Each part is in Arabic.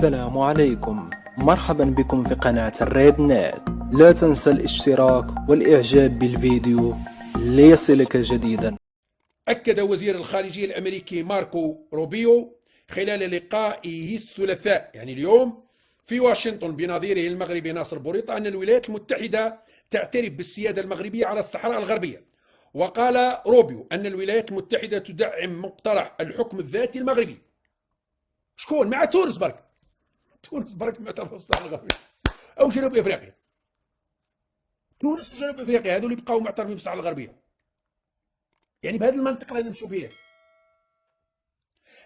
السلام عليكم، مرحبا بكم في قناة الريد نت. لا تنسى الاشتراك والإعجاب بالفيديو ليصلك جديدا. أكد وزير الخارجية الأمريكي ماركو روبيو خلال لقائه الثلاثاء يعني اليوم في واشنطن بنظيره المغربي ناصر بوريطة أن الولايات المتحدة تعترف بالسيادة المغربية على الصحراء الغربية. وقال روبيو أن الولايات المتحدة تدعم مقترح الحكم الذاتي المغربي. شكون؟ مع تونس برك. تونس برك ما تعرف الصحراء الغربية أو جنوب إفريقيا. تونس وجنوب إفريقيا هذول يبقاو معترفين بالصحراء الغربية. يعني بهذا المنطق اللي نمشوا به.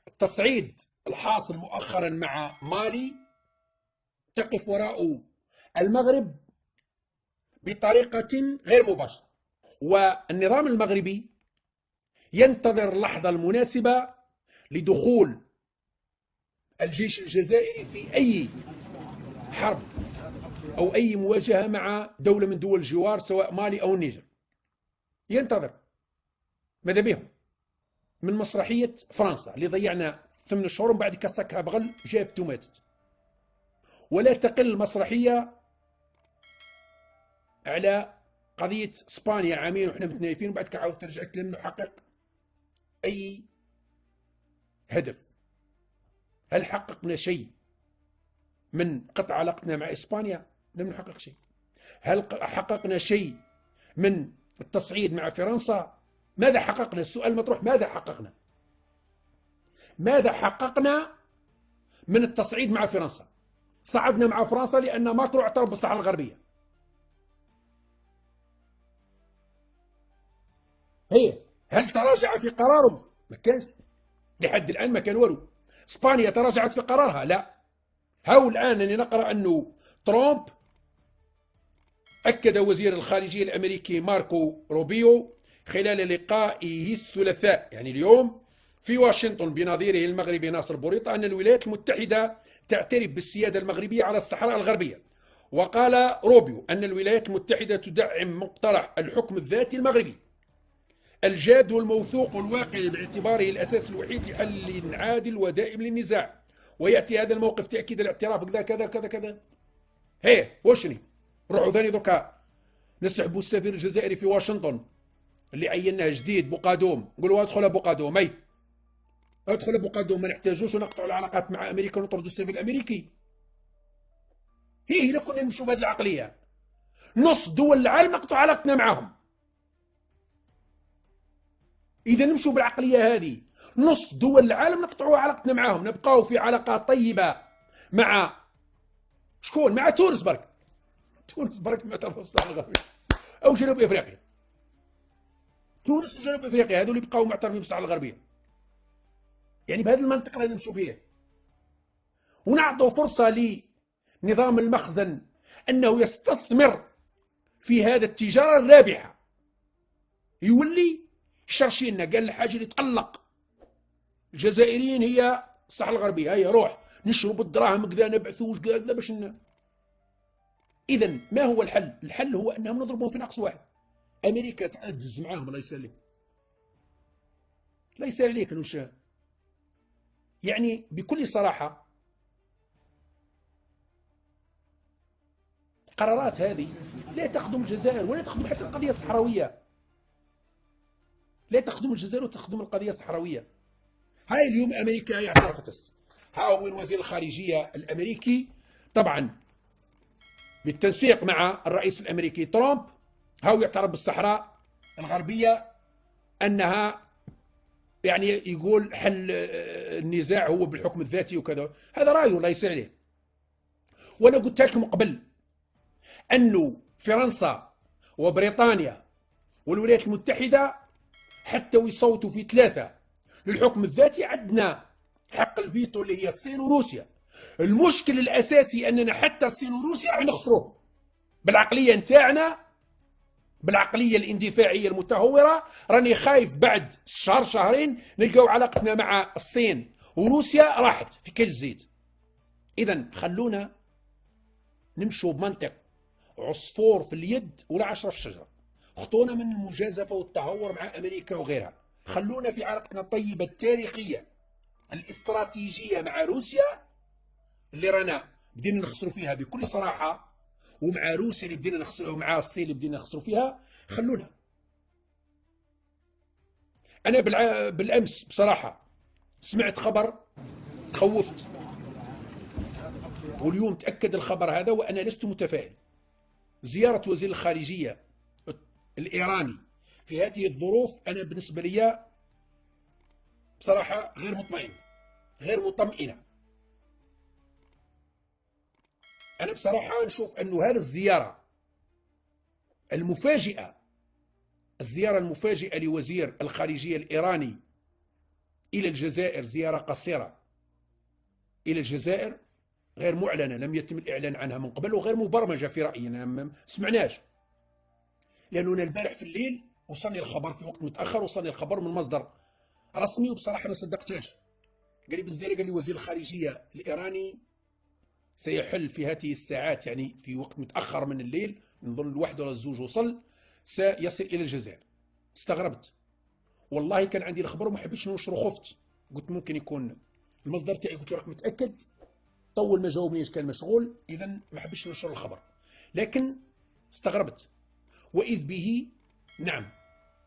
التصعيد الحاصل مؤخرا مع مالي تقف وراء المغرب بطريقة غير مباشرة، والنظام المغربي ينتظر اللحظة المناسبة لدخول الجيش الجزائري في أي حرب أو أي مواجهة مع دولة من دول الجوار سواء مالي أو النيجر. ينتظر. ماذا بهم؟ من مسرحية فرنسا اللي ضيعنا 8 شهور ومن بعد كسكها بغل جافت وماتت. ولا تقل المسرحية على قضية اسبانيا عامين وحنا متنايفين وبعد كعاود ترجع لم نحقق أي هدف. هل حققنا شيء من قطع علاقتنا مع اسبانيا؟ لم نحقق شيء. هل حققنا شيء من التصعيد مع فرنسا؟ ماذا حققنا؟ السؤال مطروح، ماذا حققنا؟ ماذا حققنا من التصعيد مع فرنسا؟ صعدنا مع فرنسا لأن ماكرو اعترف بالصحراء الغربية. هل تراجع في قراره؟ ما كانش لحد الآن، ما كان والو. اسبانيا تراجعت في قرارها؟ لا. هاو الآن أني نقرأ أنه ترامب أكد وزير الخارجية الأمريكي ماركو روبيو خلال لقائه الثلاثاء يعني اليوم في واشنطن بنظيره المغربي ناصر بوريطة أن الولايات المتحدة تعترف بالسيادة المغربية على الصحراء الغربية. وقال روبيو أن الولايات المتحدة تدعم مقترح الحكم الذاتي المغربي الجاد والموثوق والواقعي باعتباره الأساس الوحيد لحل عادل ودائم للنزاع. ويأتي هذا الموقف تأكيد الاعتراف كذا كذا كذا كذا. وشني روحوا ثاني دركا نسحبوا السفير الجزائري في واشنطن اللي عيناه جديد بوقادوم، نقولوا ادخل بوقادوم، ادخل بوقادوم، ما نحتاجوش ونقطعوا العلاقات مع امريكا ونطردوا السفير الامريكي. الا كنا نمشوا بهذه العقليه نص دول العالم نقطعوا علاقتنا معهم. اذا نمشوا بالعقليه هذه نص دول العالم نقطعوا علاقتنا معهم، نبقاو في علاقات طيبه مع شكون؟ مع تونس برك. تونس برك ما تعرف الصحراء الغربية أو جنوب إفريقيا. تونس وجنوب إفريقيا هذول يبقاو معترفين بالصحراء الغربية. يعني بهذا المنطق اللي نمشوا به، ونعطوا فرصة لنظام المخزن أنه يستثمر في هذا التجارة الرابحة. يولي شرشي لنا قال الحاجة اللي تقلق الجزائريين هي الصحراء الغربية. هيا روح نشرب الدراهم كذا نبعثوا كذا باش إذا ما هو الحل؟ الحل هو أنهم نضربون في نقص واحد. أمريكا تعجز معاهم، الله يسلم. لا يسال عليك نوش. يعني بكل صراحة القرارات هذه لا تخدم الجزائر ولا تخدم حتى القضية الصحراوية. لا تخدم الجزائر وتخدم القضية الصحراوية. هاي اليوم أمريكا اعترفت. هاو من وزير الخارجية الأمريكي طبعا بالتنسيق مع الرئيس الأمريكي ترامب، هاو يعترف بالصحراء الغربية أنها يعني يقول حل النزاع هو بالحكم الذاتي وكذا. هذا رأيه الله يسر عليه. وأنا قلت لكم قبل أنه فرنسا وبريطانيا والولايات المتحدة حتى ويصوتوا في 3 للحكم الذاتي عندنا حق الفيتو اللي هي الصين وروسيا. المشكل الأساسي أننا حتى الصين وروسيا راح نخسروه بالعقلية نتاعنا، بالعقلية الاندفاعية المتهورة. راني خايف بعد شهر شهرين نلقاو علاقتنا مع الصين وروسيا راحت في كاش زيت. إذا خلونا نمشوا بمنطق عصفور في اليد ولا 10 في الشجرة. خطونا من المجازفة والتهور مع أمريكا وغيرها. خلونا في علاقتنا الطيبة التاريخية الاستراتيجية مع روسيا اللي رانا بدينا نخسروا فيها بكل صراحه، ومع روسيا اللي بدينا نخسروا، ومع الصين اللي بدينا نخسروا فيها، خلونا. انا بالامس بصراحه سمعت خبر تخوفت، واليوم تاكد الخبر هذا وانا لست متفائل. زياره وزير الخارجيه الايراني في هذه الظروف انا بالنسبه لي بصراحه غير مطمئن، غير مطمئنه. انا بصراحه نشوف انه هذه الزياره المفاجئه، الزياره المفاجئه لوزير الخارجيه الايراني الى الجزائر، زياره قصيره الى الجزائر غير معلنه، لم يتم الاعلان عنها من قبل، وغير مبرمجه في رايي. انا ما سمعناش، لانه البارح في الليل وصلني الخبر في وقت متاخر، وصلني الخبر من مصدر رسمي، وبصراحه ما صدقتهاش. قال لي بالزداري، قال لي وزير الخارجيه الايراني سيحل في هذه الساعات، يعني في وقت متاخر من الليل، نظن الواحد ولا الزوج وصل، سيصل الى الجزائر. استغربت والله، كان عندي الخبر وما حبيتش ننشره، خفت، قلت ممكن يكون المصدر تاعي، قلت له راك متاكد؟ طول ما جاوبنيش، كان مشغول، اذا ما حبيتش ننشر الخبر. لكن استغربت، واذ به نعم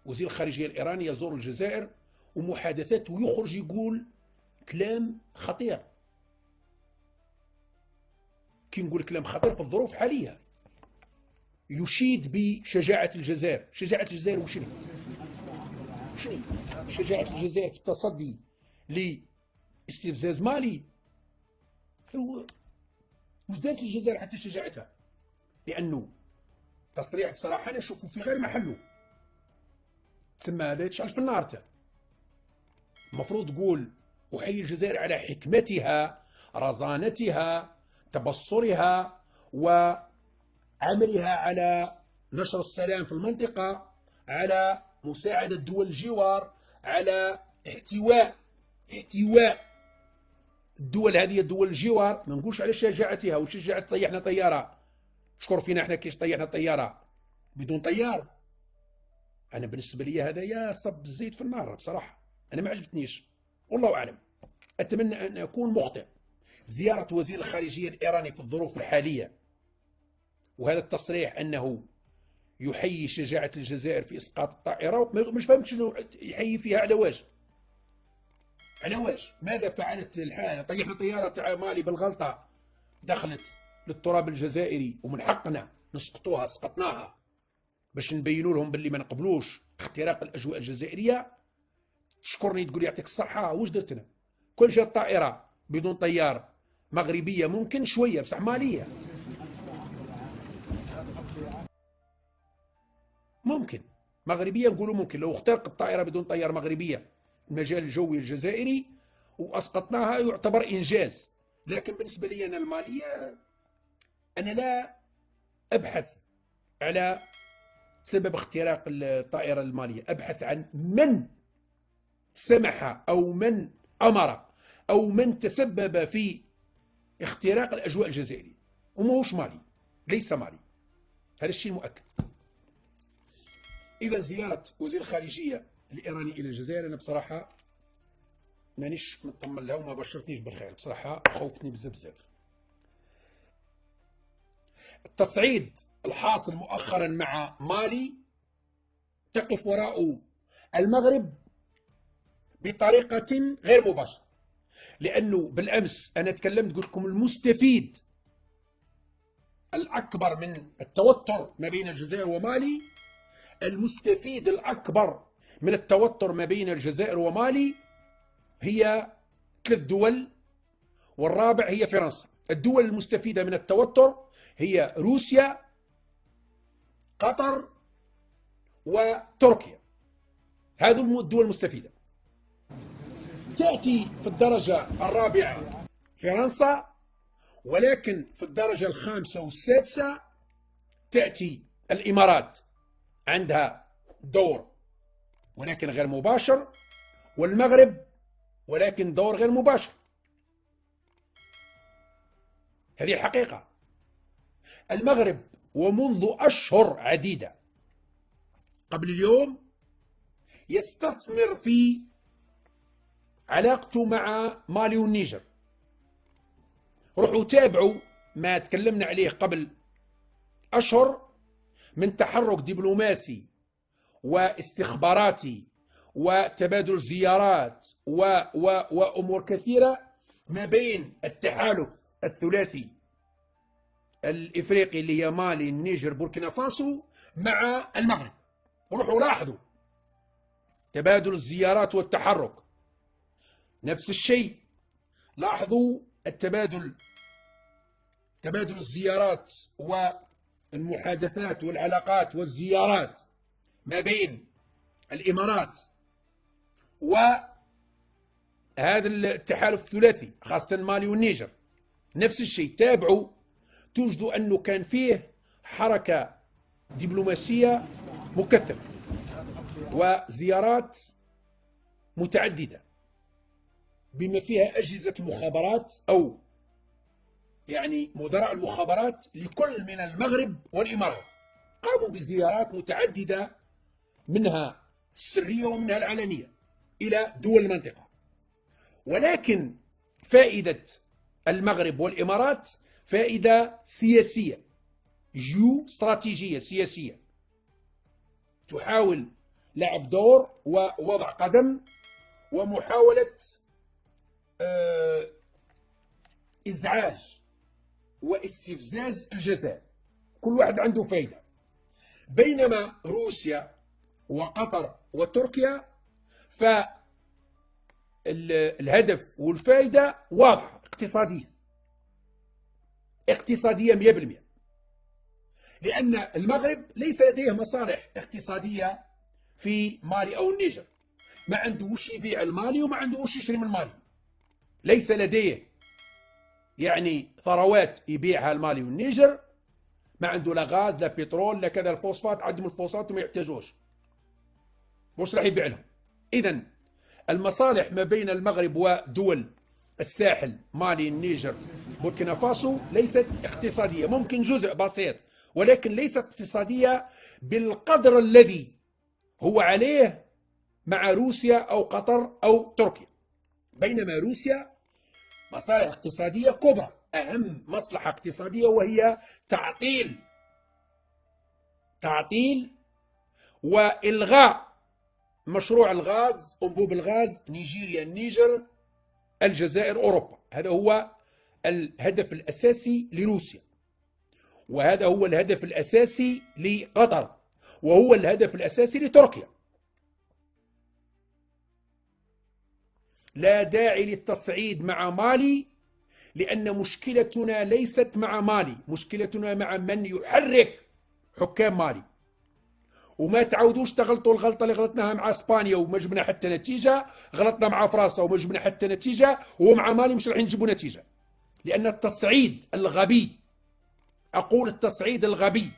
وزير الخارجيه الايراني يزور الجزائر، ومحادثات، ويخرج يقول كلام خطير. كي نقول كلام خطير في الظروف الحاليه، يشيد بشجاعه الجزائر. شجاعه الجزائر وشنو؟ شنو شجاعه الجزائر في التصدي لاستفزاز مالي؟ هو وش دارت الجزائر حتى شجاعتها؟ لانه تصريح بصراحه انا نشوفه في غير محله، تسمى هذا تشعل في النار. المفروض تقول احيي الجزائر على حكمتها، رزانتها، تبصرها، وعملها على نشر السلام في المنطقه، على مساعده دول الجوار، على احتواء الدول هذه، دول الجوار. ما نقولش على شجاعتها وشجعت طيحنا طياره. شكر فينا احنا كيش طيحنا طياره بدون طيار. انا بالنسبه لي هذا يا صب الزيت في النار بصراحه، انا ما عجبتنيش، والله اعلم. اتمنى ان اكون مخطئ. زياره وزير الخارجيه الايراني في الظروف الحاليه، وهذا التصريح انه يحيي شجاعه الجزائر في اسقاط الطائره، مش فهمت شنو يحيي فيها، على واش؟ على واش؟ ماذا فعلت الحالة؟ طيحنا طيارة تاع مالي بالغلطة، دخلت للتراب الجزائري، ومن حقنا نسقطوها، سقطناها باش نبينوا لهم باللي ما نقبلوش اختراق الاجواء الجزائريه. تشكرني تقول يعطيك الصحه، واش درتنا؟ كل جات طائره بدون طيار مغربيه ممكن شويه، بصح ماليه ممكن، مغربيه نقولوا ممكن. لو اخترقت الطائره بدون طيار مغربيه المجال الجوي الجزائري واسقطناها يعتبر انجاز. لكن بالنسبه لي انا الماليه، انا لا ابحث على سبب اختراق الطائره الماليه، ابحث عن من سمح او من امر او من تسبب في اختراق الاجواء الجزائريه، وماهوش مالي، ليس مالي، هذا الشيء مؤكد. اذا زياره وزير الخارجيه الايراني الى الجزائر، انا بصراحه مانيش مطمن لها وما بشرتنيش بالخير، بصراحه خوفتني بزاف. التصعيد الحاصل مؤخرا مع مالي تقف وراء المغرب بطريقه غير مباشره، لانه بالامس انا تكلمت قلت لكم المستفيد الاكبر من التوتر ما بين الجزائر ومالي، المستفيد الاكبر من التوتر ما بين الجزائر ومالي هي 3 دول، والرابع هي فرنسا. الدول المستفيدة من التوتر هي روسيا، قطر، وتركيا. هذه الدول المستفيدة. تأتي في الدرجة الرابعة فرنسا، ولكن في الدرجة الخامسة والسادسة تأتي الإمارات، عندها دور ولكن غير مباشر، والمغرب ولكن دور غير مباشر. هذه الحقيقة. المغرب ومنذ أشهر عديدة قبل اليوم يستثمر في علاقته مع مالي والنيجر، روحوا تابعوا ما تكلمنا عليه قبل أشهر من تحرك دبلوماسي واستخباراتي وتبادل زيارات وأمور كثيرة ما بين التحالف الثلاثي الإفريقي اللي هي مالي النيجر بوركينا فاسو مع المغرب. روحوا لاحظوا تبادل الزيارات والتحرك، نفس الشيء. لاحظوا تبادل الزيارات والمحادثات والعلاقات والزيارات ما بين الإمارات وهذا التحالف الثلاثي خاصة مالي والنيجر. نفس الشيء. تابعوا توجدوا أنه كان فيه حركة دبلوماسية مكثفة وزيارات متعددة بما فيها أجهزة المخابرات أو يعني مدراء المخابرات لكل من المغرب والإمارات قاموا بزيارات متعددة منها السرية ومنها العلنية إلى دول المنطقة. ولكن فائدة المغرب والإمارات فائدة سياسية، استراتيجية سياسية، تحاول لعب دور ووضع قدم ومحاولة إزعاج واستفزاز الجزائر. كل واحد عنده فائدة. بينما روسيا وقطر وتركيا فالهدف والفائدة واضحة، اقتصادية 100%. لأن المغرب ليس لديه مصالح اقتصادية في مالي أو النيجر، ما عنده وش يبيع المالي وما عنده وش يشتري من مالي. ليس لديه يعني ثروات يبيعها المالي والنيجر، ما عنده لا غاز لا بترول لا كذا، الفوسفات عندهم الفوسفات وما يحتاجوش، وش راح يبيع لهم؟ إذن المصالح ما بين المغرب ودول الساحل مالي النيجر بوركينا فاسو ليست اقتصادية، ممكن جزء بسيط، ولكن ليست اقتصادية بالقدر الذي هو عليه مع روسيا أو قطر أو تركيا. بينما روسيا مصالح اقتصادية كبرى، أهم مصلحة اقتصادية وهي تعطيل وإلغاء مشروع الغاز، أنبوب الغاز، نيجيريا النيجر الجزائر أوروبا. هذا هو الهدف الأساسي لروسيا، وهذا هو الهدف الأساسي لقطر، وهو الهدف الأساسي لتركيا. لا داعي للتصعيد مع مالي، لأن مشكلتنا ليست مع مالي، مشكلتنا مع من يحرك حكام مالي. وما تعودوش تغلطوا الغلطة اللي غلطناها مع اسبانيا وما جبنا حتى نتيجة، غلطنا مع فرنسا وما جبنا حتى نتيجة، ومع مالي مش راح نجيبوا نتيجة. لأن التصعيد الغبي، أقول التصعيد الغبي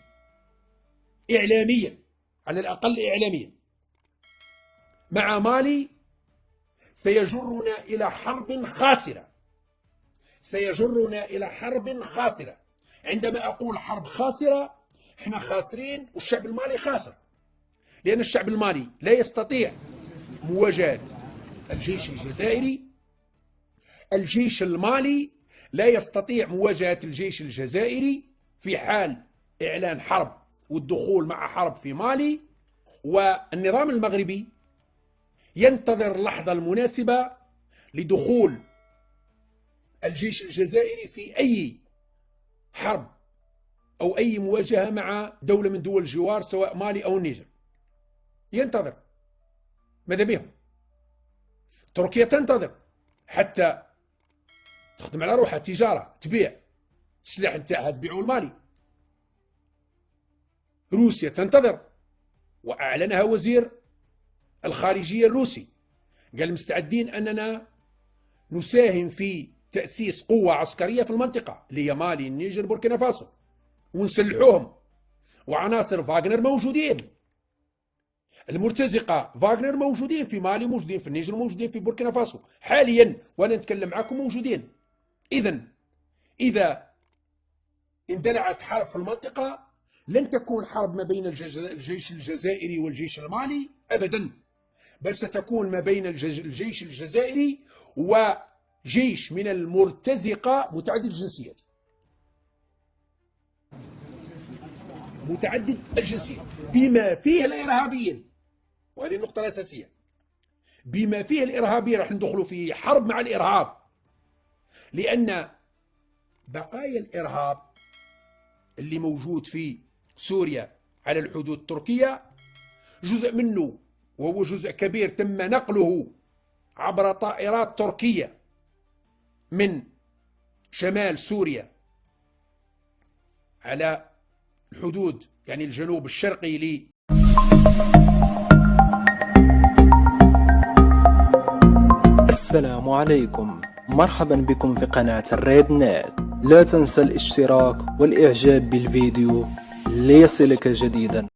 إعلاميا، على الأقل إعلاميا، مع مالي سيجرنا إلى حرب خاسرة، سيجرنا إلى حرب خاسرة. عندما أقول حرب خاسرة، احنا خاسرين والشعب المالي خاسر، لأن الشعب المالي لا يستطيع مواجهة الجيش الجزائري، الجيش المالي لا يستطيع مواجهة الجيش الجزائري في حال إعلان حرب والدخول مع حرب في مالي. والنظام المغربي ينتظر اللحظة المناسبة لدخول الجيش الجزائري في أي حرب أو أي مواجهة مع دولة من دول الجوار سواء مالي أو النيجر. ينتظر. ماذا بهم؟ تركيا تنتظر حتى تخدم على روحها، تجارة، تبيع السلاح نتاعها تبيعه المالي. روسيا تنتظر، وأعلنها وزير الخارجية الروسي، قال مستعدين أننا نساهم في تأسيس قوة عسكرية في المنطقة اللي هي مالي النيجر بوركينا فاسو، ونسلحوهم، وعناصر فاغنر موجودين، المرتزقة فاغنر موجودين في مالي، موجودين في النيجر، موجودين في بوركينا فاسو حاليا وأنا نتكلم معكم موجودين. إذا اندلعت حرب في المنطقة لن تكون حرب ما بين الجيش الجزائري والجيش المالي أبدا، بل ستكون ما بين الجيش الجزائري جيش من المرتزقة متعدد الجنسيات، متعدد الجنسيات، بما فيه الإرهابيين، وهذه النقطة الأساسية، بما فيه الإرهابيين. راح ندخلوا في حرب مع الإرهاب، لأن بقايا الإرهاب اللي موجود في سوريا على الحدود التركية جزء منه، وهو جزء كبير، تم نقله عبر طائرات تركية من شمال سوريا على الحدود، يعني الجنوب الشرقي السلام عليكم، مرحبا بكم في قناة الريد نت. لا تنسى الاشتراك والإعجاب بالفيديو ليصلك جديدا.